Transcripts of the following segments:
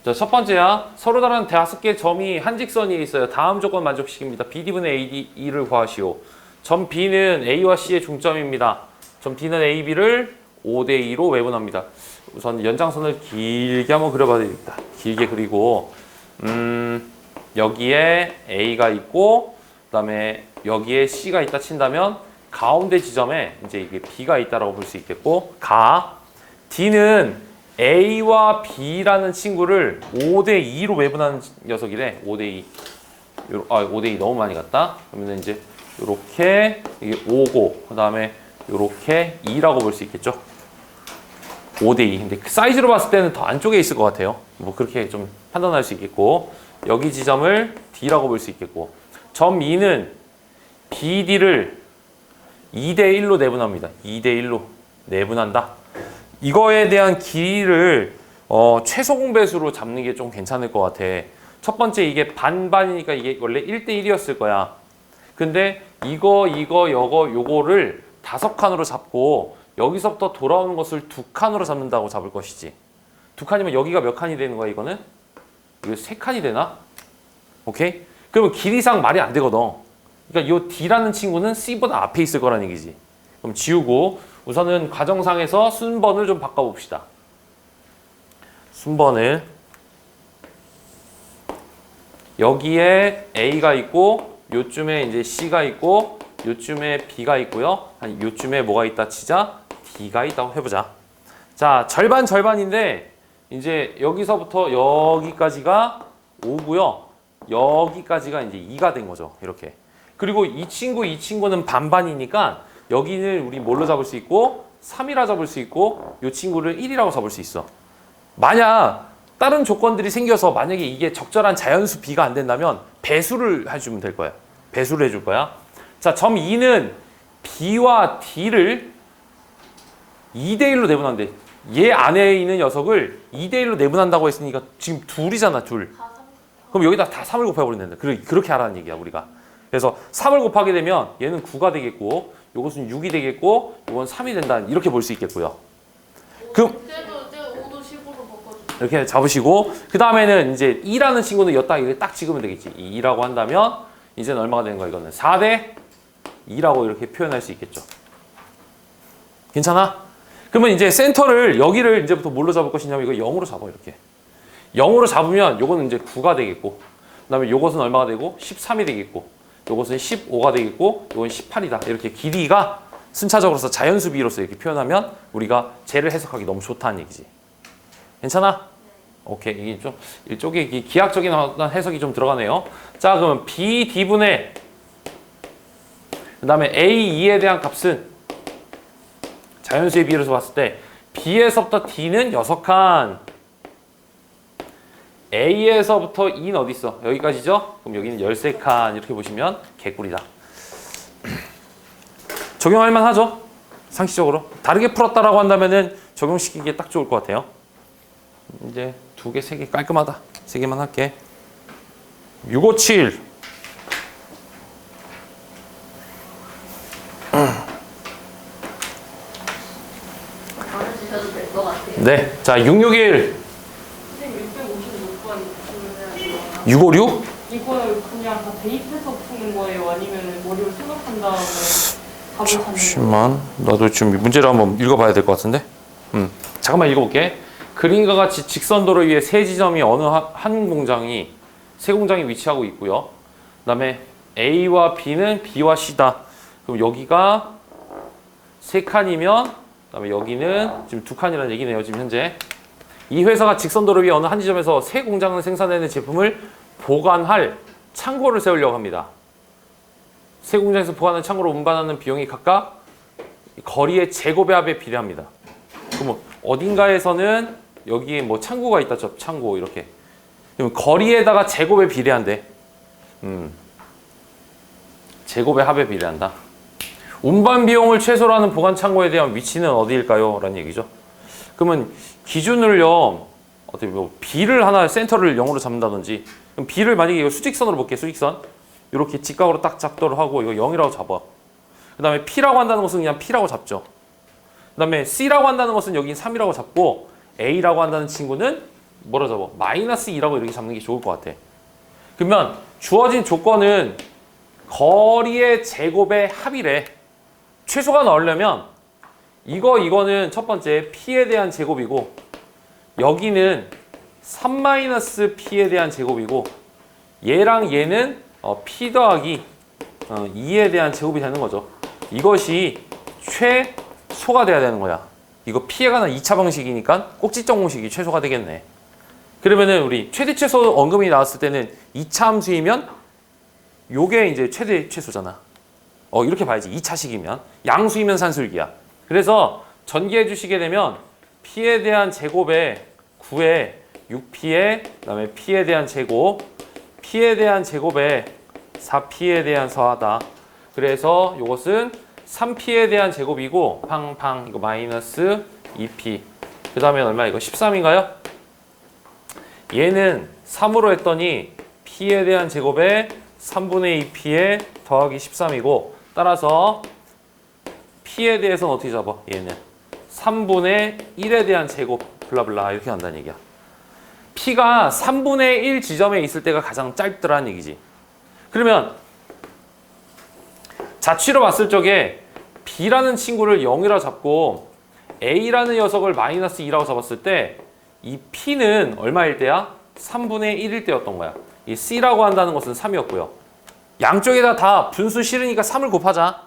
자, 첫 번째야. 서로 다른 5개의 점이 한 직선 위에 있어요. 다음 조건 만족시킵니다. BD분의 AD를 구하시오. 점 B는 A와 C의 중점입니다. 점 D는 AB를 5대2로 외분합니다. 우선 연장선을 길게 한번 그려봐야 되겠다. 길게 그리고 여기에 A가 있고 그다음에 여기에 C가 있다 친다면 가운데 지점에 이제 이게 B가 있다라고 볼 수 있겠고 D는 A와 B라는 친구를 5대2로 외분하는 녀석이래. 5대2. 5대2 너무 많이 갔다. 그러면 이제 요렇게 이게 5고 그다음에 요렇게 2라고 볼 수 있겠죠. 5대2. 근데 그 사이즈로 봤을 때는 더 안쪽에 있을 것 같아요. 뭐 그렇게 좀 판단할 수 있겠고 여기 지점을 D라고 볼 수 있겠고 점 E는 BD를 2대1로 내분합니다. 2대1로 내분한다. 이거에 대한 길이를 최소 공배수로 잡는 게 좀 괜찮을 것 같아. 첫 번째 이게 반반이니까 이게 원래 1대1이었을 거야. 근데 요거를 5칸으로 잡고 여기서부터 돌아오는 것을 2칸으로 잡는다고 잡을 것이지. 2칸이면 여기가 몇 칸이 되는 거야 이거는? 이거 3칸이 되나? 오케이? 그러면 길이상 말이 안 되거든. 그러니까 이 D라는 친구는 C보다 앞에 있을 거라는 얘기지. 그럼 지우고 우선은 과정상에서 순번을 좀 바꿔봅시다. 순번을 여기에 A가 있고 요쯤에 이제 C가 있고 요쯤에 B가 있고요. 한 요쯤에 뭐가 있다 치자 D가 있다고 해보자. 자, 절반인데 이제 여기서부터 여기까지가 5고요. 여기까지가 이제 2가 된 거죠. 이렇게. 그리고 이 친구는 반반이니까 여기는 우리 뭘로 잡을 수 있고 3이라 잡을 수 있고 이 친구를 1이라고 잡을 수 있어. 만약 다른 조건들이 생겨서 만약에 이게 적절한 자연수 B가 안 된다면 배수를 해주면 될 거야. 배수를 해줄 거야. 자, 점 E는 B와 D를 2대1로 내분한대. 얘 안에 있는 녀석을 2대1로 내분한다고 했으니까 지금 둘이잖아, 둘. 그럼 여기다 다 3을 곱해버린다. 그렇게 하라는 얘기야, 우리가. 그래서 3을 곱하게 되면 얘는 9가 되겠고 이것은 6이 되겠고 이건 3이 된다. 이렇게 볼 수 있겠고요. 그럼 이렇게 잡으시고 그 다음에는 이제 2라는 친구는 여기다 딱 찍으면 되겠지. 2라고 한다면 이제는 얼마가 되는 거야? 이거는 4대 2라고 이렇게 표현할 수 있겠죠. 괜찮아? 그러면 이제 센터를 여기를 이제부터 뭘로 잡을 것이냐면 이거 0으로 잡아 이렇게. 0으로 잡으면 요거는 이제 9가 되겠고 그다음에 요것은 얼마가 되고 13이 되겠고 요것은 15가 되겠고 요건 18이다. 이렇게 길이가 순차적으로서 자연수 비로서 이렇게 표현하면 우리가 쟤를 해석하기 너무 좋다는 얘기지. 괜찮아? 오케이. 이게 좀 일종의 기하학적인 해석이 좀 들어가네요. 자, 그러면 BD분의 그다음에 A2에 대한 값은 자연수의 비율에서 봤을 때 B에서부터 D는 6칸 A에서부터 E는 어디 있어? 여기까지죠? 그럼 여기는 13칸 이렇게 보시면 개꿀이다. 적용할 만하죠? 상식적으로. 다르게 풀었다라고 한다면은 적용시키기에 딱 좋을 것 같아요. 이제 2개, 3개 깔끔하다. 3개만 할게. 657 받으셔도 될 것 같아요. 네. 자, 661 656 이걸 그냥 다 대입해서 푸는 거예요? 아니면 머리로 생각한 다음에 답을 찾는 거예요? 잠시만. 나도 지금 문제를 한번 읽어봐야 될 것 같은데. 잠깐만 읽어볼게. 그림과 같이 직선도로 위에 세 지점이 어느 세 공장이 위치하고 있고요. 그다음에 A와 B는 B와 C다. 그럼 여기가 3칸이면 그다음에 여기는 지금 2칸이라는 얘기네요. 지금 현재. 이 회사가 직선도로 위에 어느 한 지점에서 세 공장을 생산해낸 제품을 보관할 창고를 세우려고 합니다. 세 공장에서 보관하는 창고로 운반하는 비용이 각각 거리의 제곱의 합에 비례합니다. 그럼 어딘가에서는 여기에 뭐 창고가 있다, 저 창고 이렇게. 그럼 거리에다가 제곱에 비례한대. 제곱의 합에 비례한다. 운반 비용을 최소로 하는 보관 창고에 대한 위치는 어디일까요? 라는 얘기죠. 그러면 기준을요, 어떻게 뭐 B를 하나 센터를 0으로 잡는다든지, 그럼 B를 만약에 이거 수직선으로 볼게요, 수직선. 이렇게 직각으로 딱 잡도록 하고 이거 0이라고 잡아. 그 다음에 P라고 한다는 것은 그냥 P라고 잡죠. 그 다음에 C라고 한다는 것은 여기 3이라고 잡고 A라고 한다는 친구는 뭐라 잡아? 마이너스 2라고 이렇게 잡는 게 좋을 것 같아. 그러면 주어진 조건은 거리의 제곱의 합이래. 최소가 나오려면 이거는 첫 번째 P에 대한 제곱이고 여기는 3-P에 대한 제곱이고 얘랑 얘는 P 더하기 2에 대한 제곱이 되는 거죠. 이것이 최소가 돼야 되는 거야. 이거 P에 관한 2차 방식이니까 꼭지점 공식이 최소가 되겠네. 그러면은 우리 최대 최소 언급이 나왔을 때는 2차 함수이면 요게 이제 최대 최소잖아. 이렇게 봐야지. 2차식이면. 양수이면 산술기야. 그래서 전개해 주시게 되면 P에 대한 제곱에 9에 6P에 그다음에 P에 대한 제곱, P에 대한 제곱에 4P에 대한 서하다. 그래서 이것은 3P에 대한 제곱이고 팡팡 이거 마이너스 2P. 그 다음에 얼마 이거 13인가요? 얘는 3으로 했더니 P에 대한 제곱에 3분의 2P에 더하기 13이고 따라서 P에 대해서는 어떻게 잡아? 얘는 3분의 1에 대한 제곱 블라블라 이렇게 간다는 얘기야. P가 3분의 1 지점에 있을 때가 가장 짧더라는 얘기지. 그러면 자취로 봤을 적에 B라는 친구를 0이라 잡고 A라는 녀석을 마이너스 2라고 잡았을 때 이 P는 얼마일 때야? 3분의 1일 때였던 거야. 이 C라고 한다는 것은 3이었고요. 양쪽에다 다 분수 싫으니까 3을 곱하자.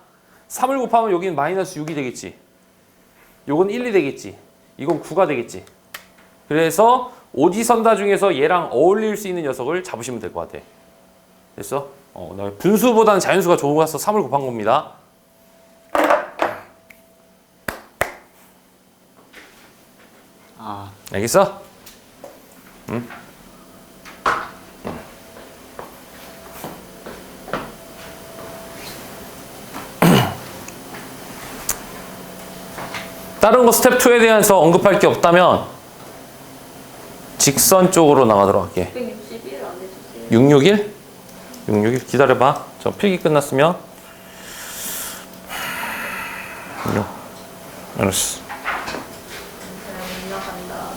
3을 곱하면 여기는 마이너스 6이 되겠지. 요건 1이 되겠지. 이건 9가 되겠지. 그래서 오지선다 중에서 얘랑 어울릴 수 있는 녀석을 잡으시면 될 것 같아. 됐어? 분수보다는 자연수가 좋은 거라서 3을 곱한 겁니다. 알겠어? 응? 다른 거 스텝 2에 대해서 언급할 게 없다면 직선 쪽으로 나가도록 할게. 661 안 해주세요. 661? 661 기다려봐. 저 필기 끝났으면 알았어. 나간다.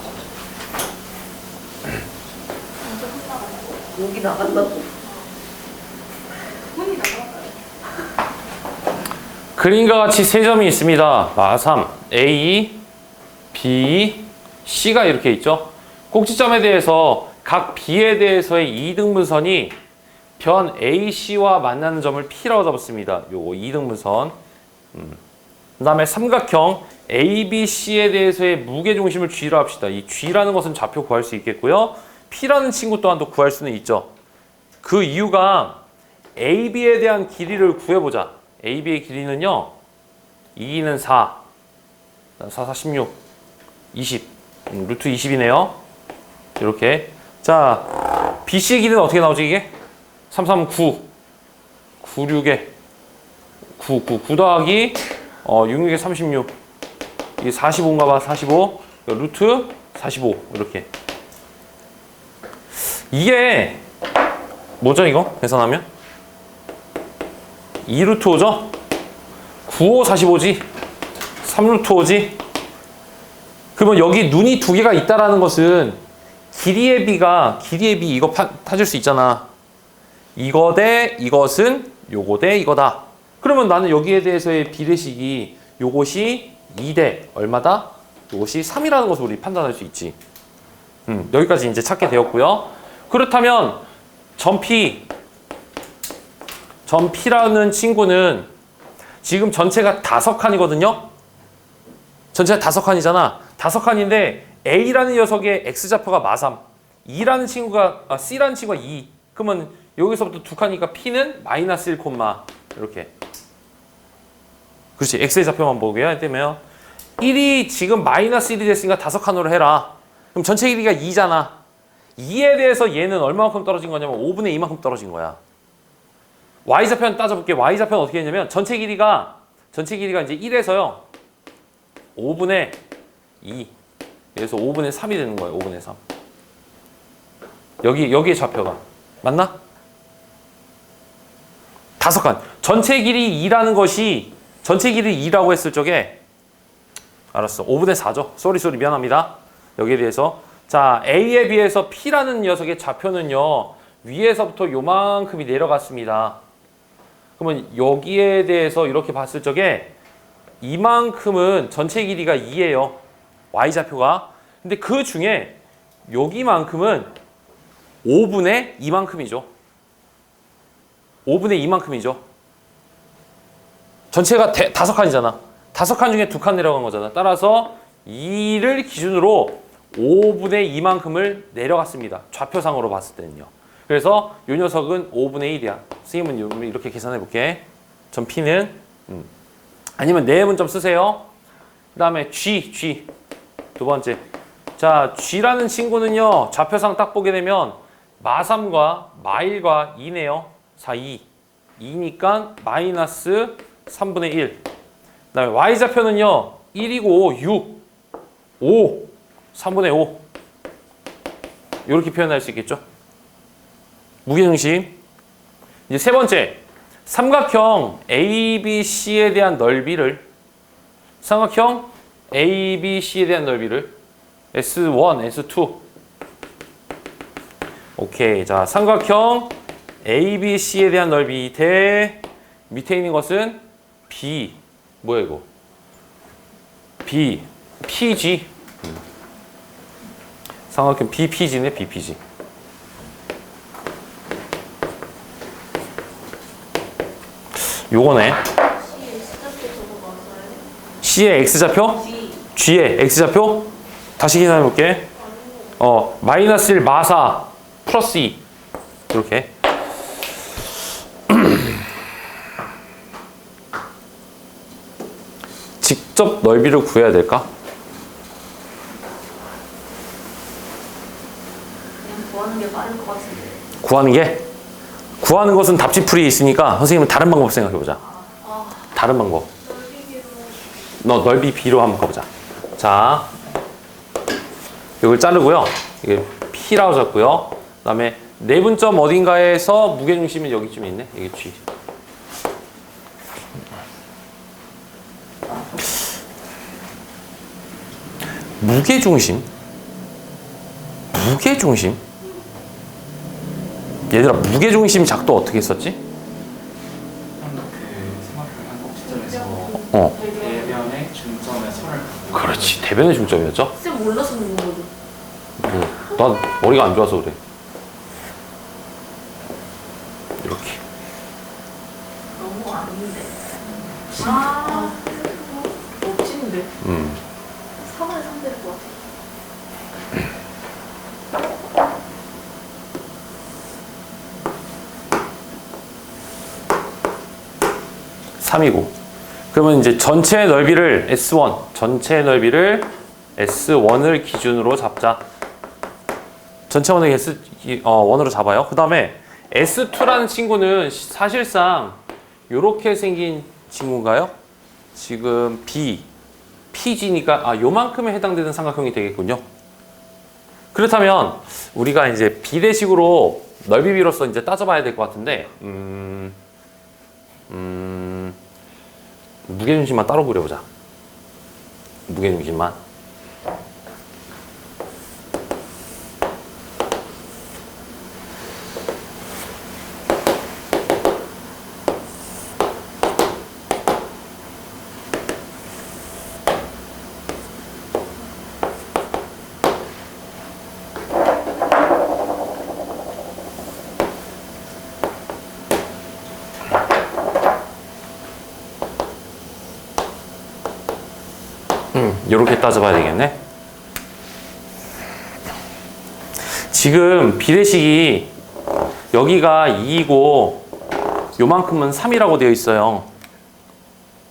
여기 나간다고? 문이 나갔어요. 그림과 같이 세 점이 있습니다. 마삼, A, B, C가 이렇게 있죠. 꼭지점에 대해서 각 B에 대해서의 2등분선이 변 AC와 만나는 점을 P라고 잡았습니다. 요거 2등분선. 그 다음에 삼각형 ABC에 대해서의 무게중심을 G로 합시다. 이 G라는 것은 좌표 구할 수 있겠고요. P라는 친구 또한도 구할 수는 있죠. 그 이유가 AB에 대한 길이를 구해보자. AB의 길이는요. 2는 4, 4, 4, 16, 20, 루트 20이네요. 이렇게. 자, BC의 길이는 어떻게 나오지 이게? 3, 3, 9, 9, 6에 9 더하기 6, 6에 36. 이게 45인가 봐. 45. 루트 45. 이렇게. 이게 뭐죠 이거? 계산하면? 2루트 5죠? 9, 5, 45지? 3루트 5지? 그러면 여기 눈이 두 개가 있다라는 것은 길이의 B 이거 타줄 수 있잖아. 이거 대 이것은 요거 대 이거다. 그러면 나는 여기에 대해서의 비례식이 요것이 2대 얼마다? 요것이 3이라는 것을 우리 판단할 수 있지. 여기까지 이제 찾게 되었고요. 그렇다면 점 P라는 친구는 지금 전체가 5칸이거든요. 전체가 5칸이잖아. 5칸인데 A라는 녀석의 X좌표가 마삼, C라는 친구가 2. 그러면 여기서부터 2칸이니까 P는 마이너스 1, 이렇게. 그렇지. X의 좌표만 보게 되면 1이 지금 마이너스 1이 됐으니까 5칸으로 해라. 그럼 전체 길이가 2잖아. 2에 대해서 얘는 얼마만큼 떨어진 거냐면 5분의 2만큼 떨어진 거야. Y좌표는 따져볼게. Y좌표는 어떻게 했냐면 전체 길이가 이제 1에서요. 5분의 2. 그래서 5분의 3이 되는 거예요. 5분의 3. 여기의 좌표가. 맞나? 5칸. 전체 길이 2라는 것이 전체 길이 2라고 했을 적에 알았어. 5분의 4죠. 쏘리 미안합니다. 여기에 대해서 자, A에 비해서 P라는 녀석의 좌표는요. 위에서부터 요만큼이 내려갔습니다. 그러면 여기에 대해서 이렇게 봤을 적에 이만큼은 전체 길이가 2예요. Y좌표가. 근데 그 중에 여기만큼은 5분의 이만큼이죠. 5분의 이만큼이죠. 전체가 5칸이잖아. 5칸 중에 2칸 내려간 거잖아. 따라서 2를 기준으로 5분의 2만큼을 내려갔습니다. 좌표상으로 봤을 때는요. 그래서 이 녀석은 5분의 1이야. 선생님은 이렇게 계산해 볼게. 전 P는 아니면 내문 좀 쓰세요. 그 다음에 G 두 번째. 자, G라는 친구는요. 좌표상 딱 보게 되면 마3과 마1과 2네요. 4, 2. 2니까 마이너스 3분의 1. 그 다음에 Y좌표는요. 1이고 6, 5, 3분의 5. 이렇게 표현할 수 있겠죠. 무게중심. 이제 세 번째. 삼각형 ABC에 대한 넓이를 삼각형 ABC에 대한 넓이를 S1, S2. 오케이. 자, 삼각형 ABC에 대한 넓이 대 밑에 있는 것은 B. 뭐야 이거? B, PG. 삼각형 BPG네, BPG. 요거네. C의 X좌표? G의 X좌표? 다시 계산해 볼게. 마이너스 1 마4 플러스 2. 이렇게. 직접 넓이를 구해야 될까? 그냥 구하는 게 빠를 것 같은데. 구하는 게? 구하는 것은 답지풀이에 있으니까 선생님은 다른 방법 생각해 보자. 다른 방법. 넓이 B로 한번 가보자. 자, 이걸 자르고요. 이게 P라고 잡고요. 그 다음에 내분점 어딘가에서 무게중심은 여기쯤에 있네. 이게 G. 무게중심? 무게중심? 얘들아, 무게중심 작도 어떻게 했었지? 그 생각하는 한국 시점에서 어. 대변의 중점에 선을 긋고 그렇지. 대변의 중점이었죠? 쌤 몰라서 묻는 거죠. 난 머리가 안 좋아서 그래. 이렇게. 너무 아닌데. 멋진데. 3을 3대일 것 같아. 삼이고. 그러면 이제 전체 넓이를 S1, 전체 넓이를 S1을 기준으로 잡자. 전체 원을 S1으로 잡아요. 그 다음에 S2라는 친구는 사실상 이렇게 생긴 친구인가요? 지금 B, PG니까 요만큼에 해당되는 삼각형이 되겠군요. 그렇다면 우리가 이제 비례식으로 넓이비로서 이제 따져봐야 될 것 같은데, 무게중심만 따로 그려보자. 무게중심만. 이렇게 따져봐야 되겠네. 지금 비례식이 여기가 2이고 요만큼은 3이라고 되어 있어요.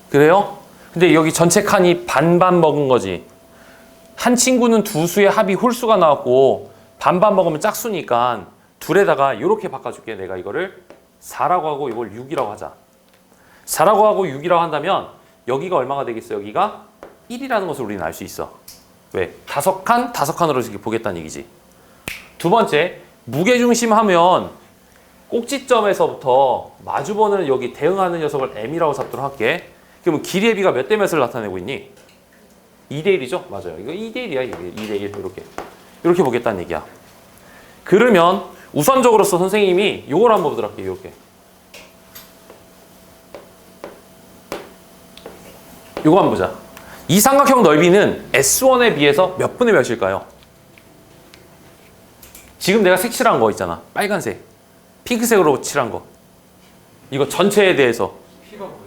그래요? 근데 여기 전체 칸이 반반 먹은 거지. 한 친구는 두 수의 합이 홀수가 나왔고 반반 먹으면 짝수니까 둘에다가 이렇게 바꿔줄게. 내가 이거를 4라고 하고 이걸 6이라고 하자. 4라고 하고 6이라고 한다면 여기가 얼마가 되겠어? 여기가 1이라는 것을 우리는 알 수 있어. 왜? 5칸으로 이렇게 보겠다는 얘기지. 두 번째, 무게중심 하면 꼭지점에서부터 마주보는 여기 대응하는 녀석을 M이라고 잡도록 할게. 그러면 길이의 비가 몇 대 몇을 나타내고 있니? 2대 1이죠? 맞아요. 이거 2대 1이야. 이게 2대 1 이렇게. 이렇게 보겠다는 얘기야. 그러면 우선적으로서 선생님이 요걸 한번 보도록 할게요. 이렇게. 요거 한번 보자. 이 삼각형 넓이는 S1에 비해서 몇 분의 몇일까요? 지금 내가 색칠한 거 있잖아. 빨간색. 핑크색으로 칠한 거. 이거 전체에 대해서. 피가 뭐예요?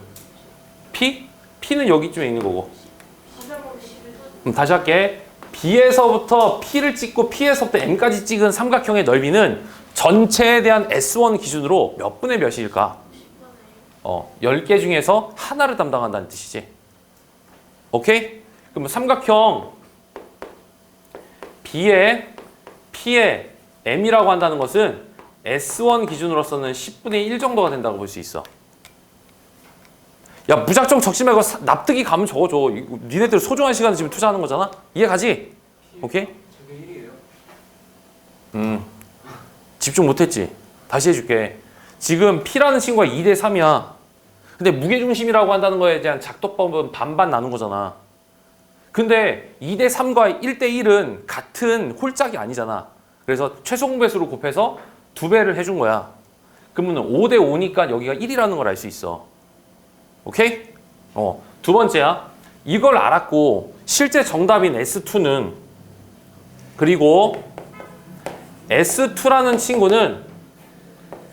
P? P는 여기쯤에 있는 거고. 다시 할게. B에서부터 P를 찍고 P에서부터 M까지 찍은 삼각형의 넓이는 전체에 대한 S1 기준으로 몇 분의 몇일까? 10개 중에서 하나를 담당한다는 뜻이지. 오케이? 그럼 삼각형 B에 P에 M이라고 한다는 것은 S1 기준으로서는 10분의 1 정도가 된다고 볼 수 있어. 야, 무작정 적지 말고 납득이 가면 적어줘. 니네들 소중한 시간을 지금 투자하는 거잖아? 이해가지? 오케이? 저게 1이에요? 집중 못했지? 다시 해줄게. 지금 P라는 친구가 2대 3이야. 근데 무게중심이라고 한다는 거에 대한 작도법은 반반 나눈 거잖아. 근데 2대 3과 1대 1은 같은 홀짝이 아니잖아. 그래서 최소공배수로 곱해서 2배를 해준 거야. 그러면 5대 5니까 여기가 1이라는 걸 알 수 있어. 오케이? 두 번째야. 이걸 알았고 실제 정답인 S2는 그리고 S2라는 친구는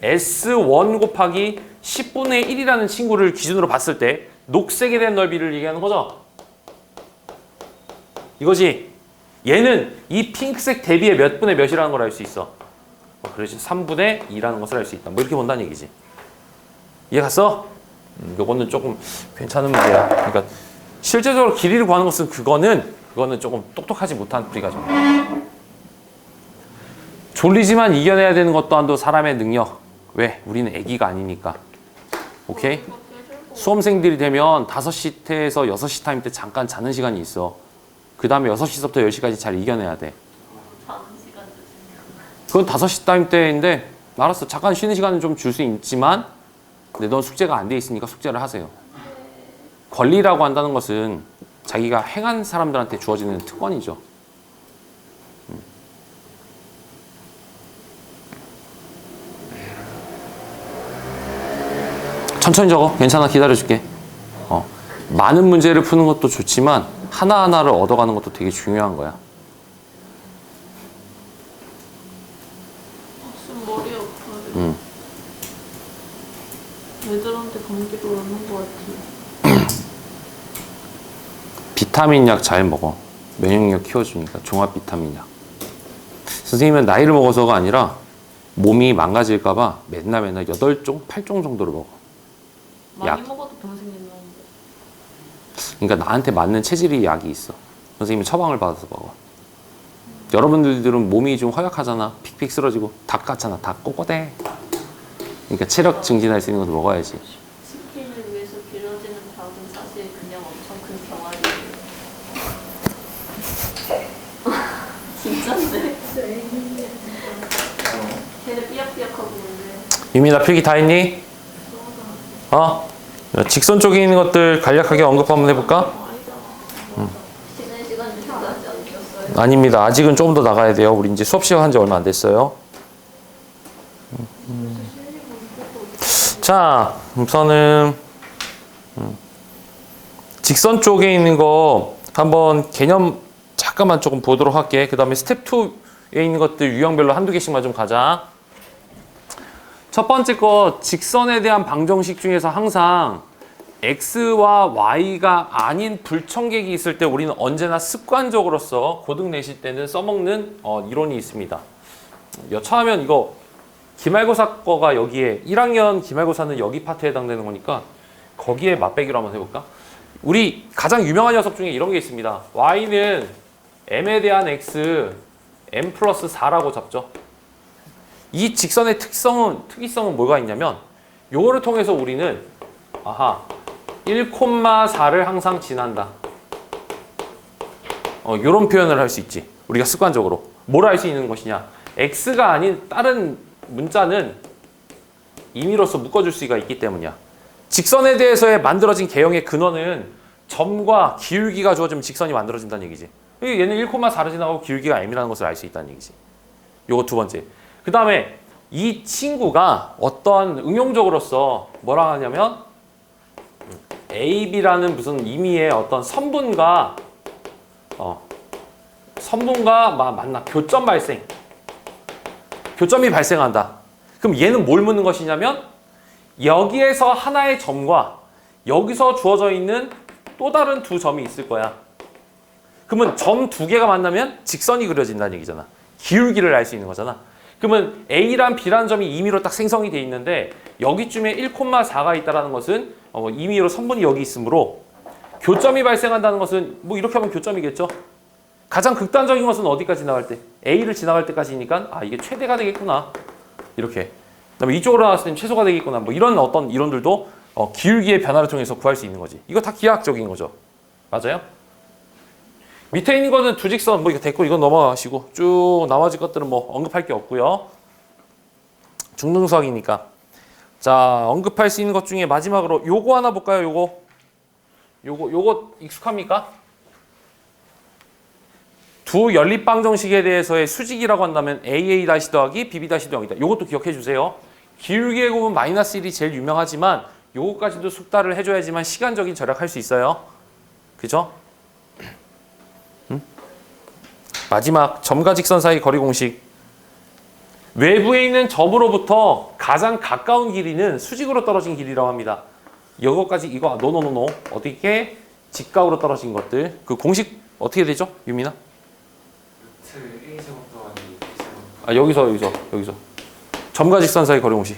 S1 곱하기 10분의 1이라는 친구를 기준으로 봤을 때 녹색에 대한 넓이를 얘기하는 거죠. 이거지. 얘는 이 핑크색 대비에 몇 분의 몇이라는 걸 알 수 있어. 그래서 3분의 2라는 것을 알 수 있다. 뭐 이렇게 본다는 얘기지. 이해 갔어? 요거는 조금 괜찮은 문제야. 그러니까 실제적으로 길이를 구하는 것은 그거는 조금 똑똑하지 못한 뿌리가 좀. 졸리지만 이겨내야 되는 것 또한도 사람의 능력. 왜? 우리는 애기가 아니니까. 오케이? 수험생들이 되면 5시 태에서 6시 타임 때 잠깐 자는 시간이 있어. 그 다음에 6시부터 10시까지 잘 이겨내야 돼. 자는 시간도 그건 5시 타임 때인데 알았어. 잠깐 쉬는 시간은 좀 줄 수 있지만 근데 넌 숙제가 안 돼 있으니까 숙제를 하세요. 권리라고 한다는 것은 자기가 행한 사람들한테 주어지는 특권이죠. 천천히 적어. 괜찮아. 기다려줄게. 많은 문제를 푸는 것도 좋지만 하나하나를 얻어가는 것도 되게 중요한 거야. 지금 머리 아파요. 애들한테 감기도 오는 것 같아요. 비타민 약 잘 먹어. 면역력 키워주니까. 종합 비타민 약. 선생님은 나이를 먹어서가 아니라 몸이 망가질까봐 맨날 8종, 8종 정도를 먹어. 많이 약. 먹어도 병생 된다는데. 그러니까 나한테 맞는 체질의 약이 있어. 선생님은 처방을 받아서 먹어. 여러분들은 몸이 좀 허약하잖아. 픽픽 쓰러지고 닭 같잖아. 닭 꼬꼬대. 그러니까 체력 증진할 수 있는 것도 먹어야지. 치킨을 위해서 길어지는 닭은 사실 그냥 엄청 큰 병아리예요. 진짠데? 걔네 삐약삐약하고 원래. 유미 나 필기 다 했니? 직선 쪽에 있는 것들 간략하게 언급 한번 해볼까? 쉬는 시간 중까지 안 줬어요. 아닙니다. 아직은 좀 더 나가야 돼요. 우리 이제 수업 시작한 지 얼마 안 됐어요. 자, 우선은 직선 쪽에 있는 거 한번 개념 잠깐만 조금 보도록 할게. 그 다음에 스텝 2에 있는 것들 유형별로 한두 개씩만 좀 가자. 첫 번째 거 직선에 대한 방정식 중에서 항상 x와 y가 아닌 불청객이 있을 때 우리는 언제나 습관적으로서 고등 내실 때는 써먹는 이론이 있습니다. 여차하면 이거 기말고사 거가 여기에 1학년 기말고사는 여기 파트에 해당되는 거니까 거기에 맛배기로 한번 해볼까? 우리 가장 유명한 녀석 중에 이런 게 있습니다. y는 m에 대한 x m 플러스 4라고 잡죠. 이 직선의 특이성은 뭐가 있냐면 요거를 통해서 우리는 1,4를 항상 지난다. 요런 표현을 할 수 있지. 우리가 습관적으로. 뭘 할 수 있는 것이냐. x가 아닌 다른 문자는 임의로서 묶어줄 수가 있기 때문이야. 직선에 대해서의 만들어진 개형의 근원은 점과 기울기가 주어지면 직선이 만들어진다는 얘기지. 얘는 1,4로 지나가고 기울기가 m이라는 것을 알 수 있다는 얘기지. 요거 두 번째. 그 다음에 이 친구가 어떤 응용적으로서 뭐라 하냐면 AB라는 무슨 임의의 어떤 선분과 만나 교점 발생. 교점이 발생한다. 그럼 얘는 뭘 묻는 것이냐면 여기에서 하나의 점과 여기서 주어져 있는 또 다른 두 점이 있을 거야. 그러면 점 두 개가 만나면 직선이 그려진다는 얘기잖아. 기울기를 알 수 있는 거잖아. 그러면 A란 B라는 점이 임의로 딱 생성이 돼 있는데 여기쯤에 1,4가 있다는 것은 임의로 선분이 여기 있으므로 교점이 발생한다는 것은 뭐 이렇게 하면 교점이겠죠. 가장 극단적인 것은 어디까지 지나갈 때? A를 지나갈 때까지니까 아 이게 최대가 되겠구나. 이렇게. 그다음에 이쪽으로 나왔을 때는 최소가 되겠구나. 뭐 이런 어떤 이론들도 기울기의 변화를 통해서 구할 수 있는 거지. 이거 다 기하학적인 거죠. 맞아요? 밑에 있는 거는 두 직선 뭐 이거 됐고 이건 넘어가시고 쭉 나머지 것들은 뭐 언급할 게 없고요. 중등수학이니까. 자, 언급할 수 있는 것 중에 마지막으로 요거 하나 볼까요? 요거 익숙합니까? 두 연립방정식에 대해서의 수직이라고 한다면 AA 더하기 BB 더하기다. 요것도 기억해 주세요. 기울기의 곱은 마이너스 1이 제일 유명하지만 요거까지도 숙달을 해줘야지만 시간적인 절약할 수 있어요. 그죠? 마지막 점과 직선 사이 거리 공식. 외부에 있는 점으로부터 가장 가까운 길이는 수직으로 떨어진 길이라고 합니다. 이거까지 이거 노노노노 어떻게 직각으로 떨어진 것들 그 공식 어떻게 되죠? 유민아? 루트 A제곱 더하기 B제곱 아 여기서 점과 직선 사이 거리 공식.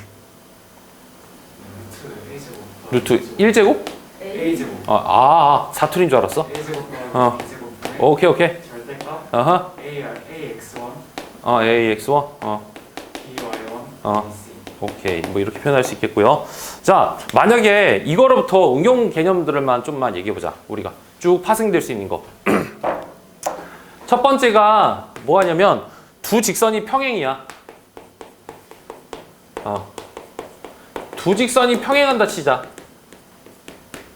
루트 A제곱 루트 1제곱? A제곱 사투리인 줄 알았어? A제곱 더하기 B제곱 오케이 절대값 아하 AX1 AX1 BY1 BC 오케이 뭐 이렇게 표현할 수 있겠고요. 자 만약에 이거로부터 응용 개념들만 좀만 얘기해 보자. 우리가 쭉 파생될 수 있는 거. 첫 번째가 뭐 하냐면 두 직선이 평행이야. 두 직선이 평행한다 치자.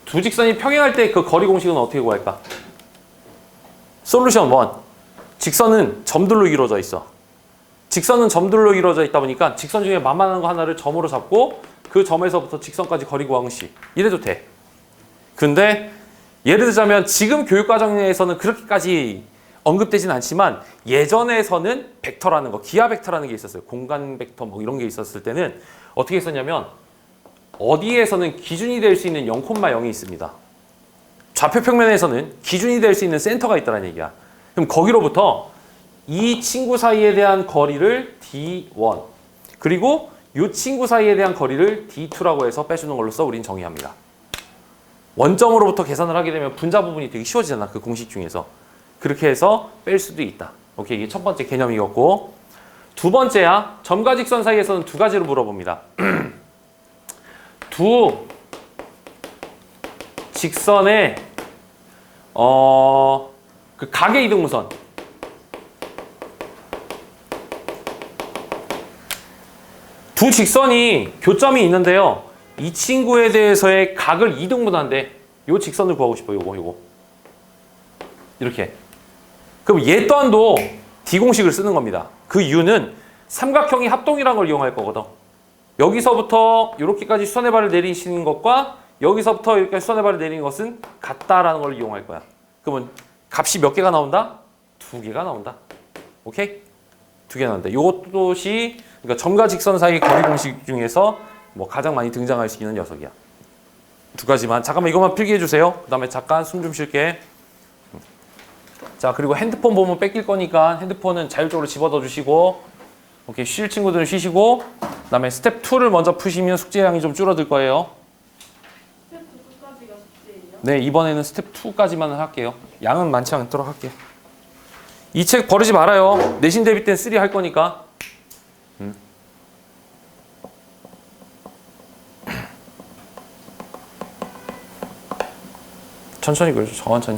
두 직선이 평행할 때 그 거리 공식은 어떻게 구할까? 솔루션 1. 직선은 점들로 이루어져 있어. 직선은 점들로 이루어져 있다 보니까 직선 중에 만만한 거 하나를 점으로 잡고 그 점에서부터 직선까지 거리 구하는 식. 이래도 돼. 근데 예를 들자면 지금 교육과정 내에서는 그렇게까지 언급되진 않지만 예전에서는 벡터라는 거, 기하 벡터라는 게 있었어요. 공간 벡터 뭐 이런 게 있었을 때는 어떻게 했었냐면 어디에서는 기준이 될 수 있는 0,0이 있습니다. 좌표 평면에서는 기준이 될 수 있는 센터가 있다는 얘기야. 그럼 거기로부터 이 친구 사이에 대한 거리를 D1 그리고 이 친구 사이에 대한 거리를 D2라고 해서 빼주는 걸로써 우린 정의합니다. 원점으로부터 계산을 하게 되면 분자 부분이 되게 쉬워지잖아. 그 공식 중에서. 그렇게 해서 뺄 수도 있다. 오케이, 이게 첫 번째 개념이었고 두 번째야. 점과 직선 사이에서는 두 가지로 물어봅니다. 두 직선의 그 각의 이등분선. 두 직선이 교점이 있는데요. 이 친구에 대해서의 각을 이등분한대. 요 직선을 구하고 싶어. 요거. 이렇게. 그럼 얘 또한도 D 공식을 쓰는 겁니다. 그 이유는 삼각형이 합동이라는 걸 이용할 거거든. 여기서부터 이렇게까지 수선의 발을 내리시는 것과 여기서부터 이렇게 수선의 발을 내리는 것은 같다라는 걸 이용할 거야. 그러면 값이 몇 개가 나온다? 두 개가 나온다. 오케이? 두 개 나온다. 이것이 그러니까 점과 직선 사이 거리 공식 중에서 뭐 가장 많이 등장할 수 있는 녀석이야. 두 가지만. 잠깐만 이것만 필기해 주세요. 그 다음에 잠깐 숨 좀 쉴게. 자, 그리고 핸드폰 보면 뺏길 거니까 핸드폰은 자율적으로 집어넣어 주시고, 오케이, 쉴 친구들은 쉬시고, 그 다음에 스텝 2를 먼저 푸시면 숙제량이 좀 줄어들 거예요. 스텝 9까지가 숙제예요? 네, 이번에는 스텝 2까지만 할게요. 양은 많지 않도록 할게요. 이 책 버리지 말아요. 내신 대비 땐 3 할 거니까. 천천히 그러죠. 천천히.